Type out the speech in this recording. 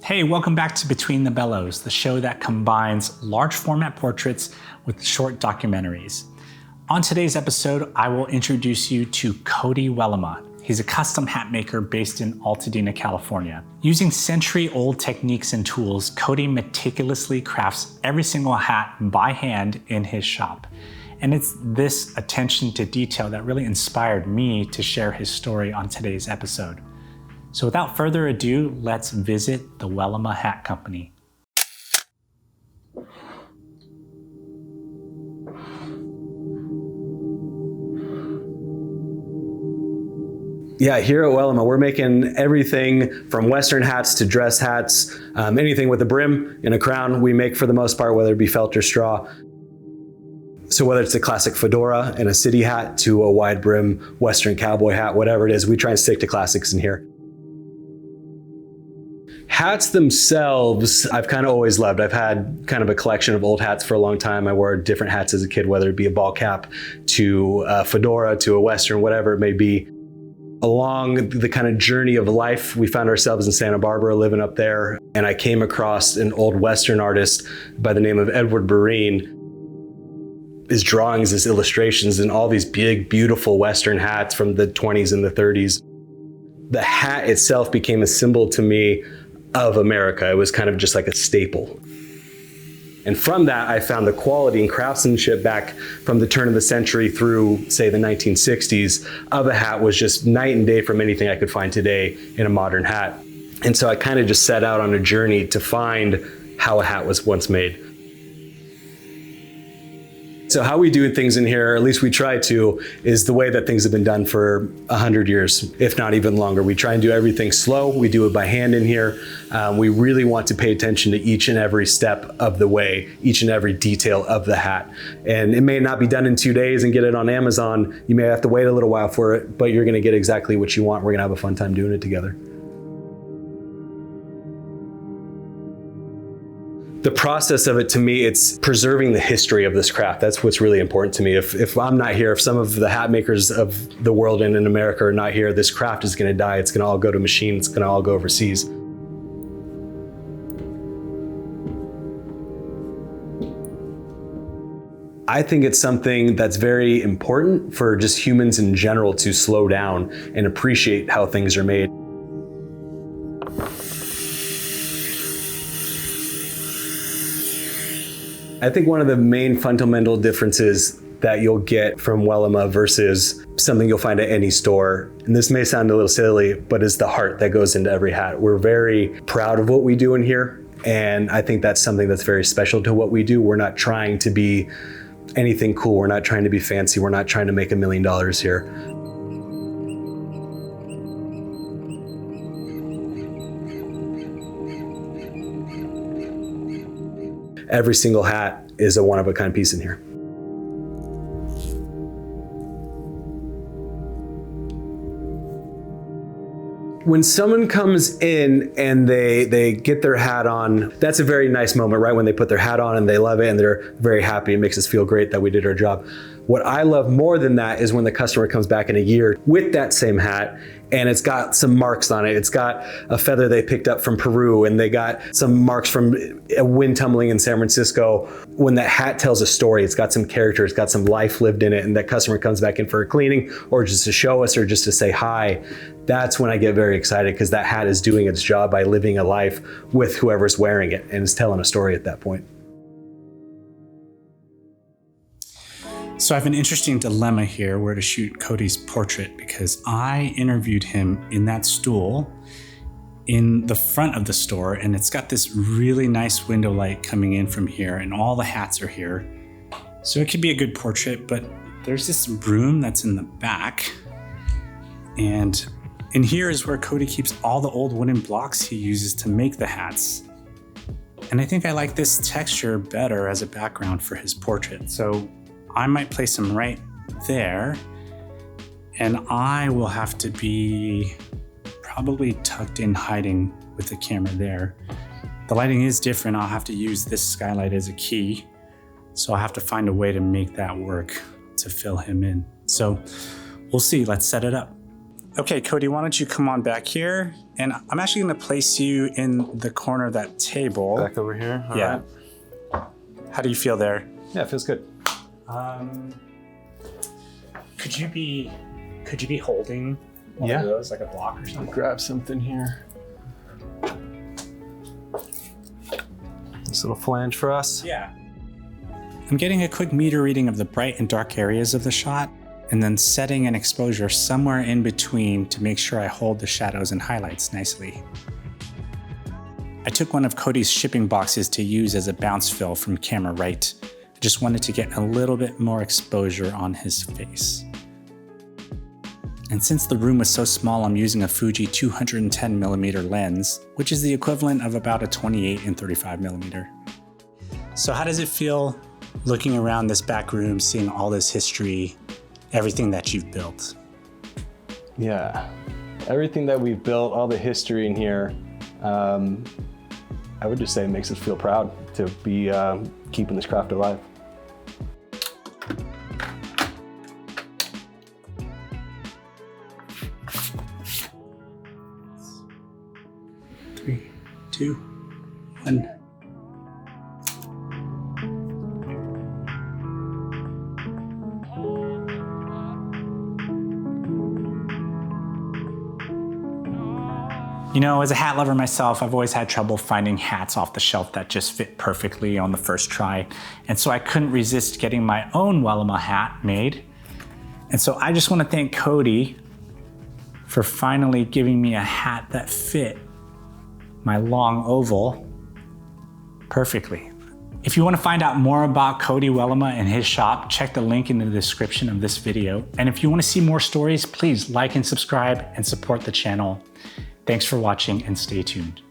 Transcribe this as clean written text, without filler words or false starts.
Hey, welcome back to Between the Bellows, the show that combines large format portraits with short documentaries. On today's episode, I will introduce you to Cody Wellema. He's a custom hat maker based in Altadena, California. Using century-old techniques and tools, Cody meticulously crafts every single hat by hand in his shop. And it's this attention to detail that really inspired me to share his story on today's episode. So without further ado, let's visit the Wellema Hat Company. Yeah, here at Wellema, we're making everything from Western hats to dress hats, anything with a brim and a crown we make for the most part, whether it be felt or straw. So whether it's a classic fedora and a city hat to a wide brim Western cowboy hat, whatever it is, we try and stick to classics in here. Hats themselves, I've kind of always loved. I've had kind of a collection of old hats for a long time. I wore different hats as a kid, whether it be a ball cap to a fedora to a Western, whatever it may be. Along the kind of journey of life, we found ourselves in Santa Barbara, living up there, and I came across an old Western artist by the name of Edward Barine. His drawings, his illustrations, and all these big, beautiful Western hats from the 20s and the 30s. The hat itself became a symbol to me of America. It was kind of just like a staple. And from that, I found the quality and craftsmanship back from the turn of the century through, say, the 1960s of a hat was just night and day from anything I could find today in a modern hat. And so I kind of just set out on a journey to find how a hat was once made. So how we do things in here, or at least we try to, is the way that things have been done for 100 years, if not even longer. We try and do everything slow. We do it by hand in here. We really want to pay attention to each and every step of the way, each and every detail of the hat. And it may not be done in 2 days and get it on Amazon. You may have to wait a little while for it, but you're gonna get exactly what you want. We're gonna have a fun time doing it together. The process of it, to me, it's preserving the history of this craft. That's what's really important to me. If I'm not here, if some of the hat makers of the world and in America are not here, this craft is gonna die. It's gonna all go to machines. It's gonna all go overseas. I think it's something that's very important for just humans in general to slow down and appreciate how things are made. I think one of the main fundamental differences that you'll get from Wellema versus something you'll find at any store, and this may sound a little silly, but is the heart that goes into every hat. We're very proud of what we do in here, and I think that's something that's very special to what we do. We're not trying to be anything cool. We're not trying to be fancy. We're not trying to make $1 million here. Every single hat is a one-of-a-kind piece in here. When someone comes in and they get their hat on, that's a very nice moment, right? When they put their hat on and they love it and they're very happy. It makes us feel great that we did our job. What I love more than that is when the customer comes back in a year with that same hat and it's got some marks on it. It's got a feather they picked up from Peru and they got some marks from a wind tumbling in San Francisco. When that hat tells a story, it's got some character, it's got some life lived in it, and that customer comes back in for a cleaning or just to show us or just to say hi. That's when I get very excited because that hat is doing its job by living a life with whoever's wearing it and is telling a story at that point. So I have an interesting dilemma here where to shoot Cody's portrait because I interviewed him in that stool in the front of the store, and it's got this really nice window light coming in from here and all the hats are here. So it could be a good portrait, but there's this room that's in the back, and in here is where Cody keeps all the old wooden blocks he uses to make the hats. And I think I like this texture better as a background for his portrait. So I might place him right there, and I will have to be probably tucked in hiding with the camera there. The lighting is different. I'll have to use this skylight as a key. So I'll have to find a way to make that work to fill him in. So we'll see, let's set it up. Okay, Cody, why don't you come on back here? And I'm actually gonna place you in the corner of that table. Back over here. All Yeah. right. How do you feel there? Yeah, it feels good. Could you be holding one Yeah. of those, like a block or something? Grab something here. This little flange for us. Yeah. I'm getting a quick meter reading of the bright and dark areas of the shot, and then setting an exposure somewhere in between to make sure I hold the shadows and highlights nicely. I took one of Cody's shipping boxes to use as a bounce fill from camera right. I just wanted to get a little bit more exposure on his face. And since the room was so small, I'm using a Fuji 210mm lens, which is the equivalent of about a 28 and 35mm. So how does it feel looking around this back room, seeing all this history, everything that you've built? Yeah, everything that we've built, all the history in here, I would just say it makes us feel proud to be keeping this craft alive. Three, two, one. You know, as a hat lover myself, I've always had trouble finding hats off the shelf that just fit perfectly on the first try. And so I couldn't resist getting my own Wellema hat made. And so I just want to thank Cody for finally giving me a hat that fit my long oval perfectly. If you want to find out more about Cody Wellema and his shop, check the link in the description of this video. And if you want to see more stories, please like and subscribe and support the channel. Thanks for watching and stay tuned.